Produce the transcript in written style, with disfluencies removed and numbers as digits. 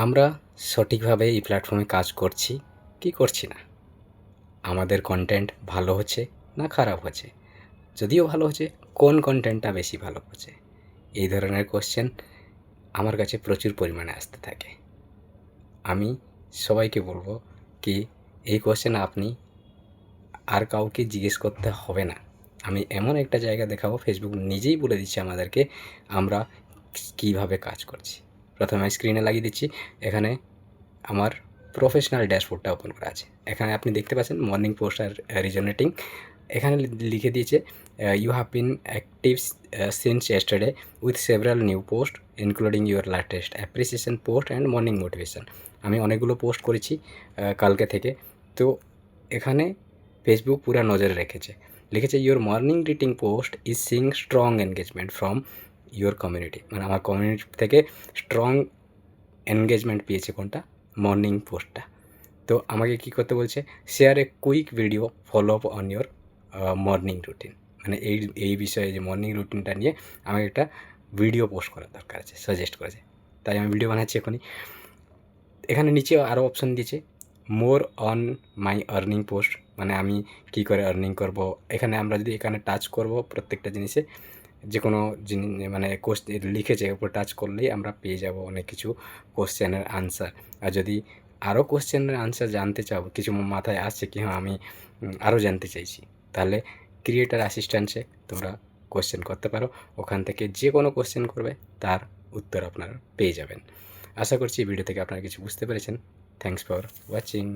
আমরা সঠিকভাবে এই প্ল্যাটফর্মে কাজ করছি কি করছি না, আমাদের কন্টেন্ট ভালো হচ্ছে না খারাপ হচ্ছে, যদিও ভালো হচ্ছে কোন কন্টেন্টটা বেশি ভালো হচ্ছে, এই ধরনের কোশ্চেন আমার কাছে প্রচুর পরিমাণে আসতে থাকে। আমি সবাইকে বলবো কি এই কোশ্চেন আপনি আর কাউকে জিজ্ঞেস করতে হবে না। আমি এমন একটা জায়গা দেখাবো, ফেসবুক নিজেই বলে দিচ্ছে আমাদেরকে আমরা কীভাবে কাজ করছি। প্রথমে আমি স্ক্রিনে লাগিয়ে দিচ্ছি, এখানে আমার প্রফেশনাল ড্যাশবোর্ডটা ওপেন করা আছে। এখানে আপনি দেখতে পাচ্ছেন মর্নিং পোস্ট আর রিজনেটিং। এখানে লিখে দিয়েছে you have been active since yesterday with several new post including your latest appreciation post and morning motivation. আমি অনেকগুলো পোস্ট করেছি কালকে থেকে। তো এখানে ফেসবুক পুরো নজরে রেখেছে, লিখেছে your morning রিটিং post is Singh strong engagement from your community. মানে আমার কমিউনিটি থেকে স্ট্রং এনগেজমেন্ট পেয়েছে কোনটা, মর্নিং পোস্টটা। তো আমাকে কী করতে বলছে, share a quick video follow up on your morning routine. মানে এই বিষয়ে যে মর্নিং রুটিনটা নিয়ে আমাকে একটা ভিডিও পোস্ট করার দরকার আছে, সাজেস্ট করেছে। তাই আমি ভিডিও বানাচ্ছি এখনই। এখানে নিচে আরও অপশন দিয়েছে more on my earning post, মানে আমি কী করে আর্নিং করব। এখানে আমরা যদি এখানে টাচ করব প্রত্যেকটা জিনিসে, যে কোনো জিনিস মানে লিখেছে উপর টাচ করলেই আমরা পেয়ে যাব অনেক কিছু কোশ্চেনের আনসার। আর যদি আরও কোশ্চেনের আনসার জানতে চাও, কিছু মাথায় আসছে কি হ্যাঁ আমি আরও জানতে চাইছি, তাহলে ক্রিয়েটার অ্যাসিস্ট্যান্টসে তোমরা কোশ্চেন করতে পারো। ওখান থেকে যে কোনো কোশ্চেন করবে তার উত্তর আপনারা পেয়ে যাবেন। আশা করছি ভিডিও থেকে আপনারা কিছু বুঝতে পেরেছেন। Thanks for watching.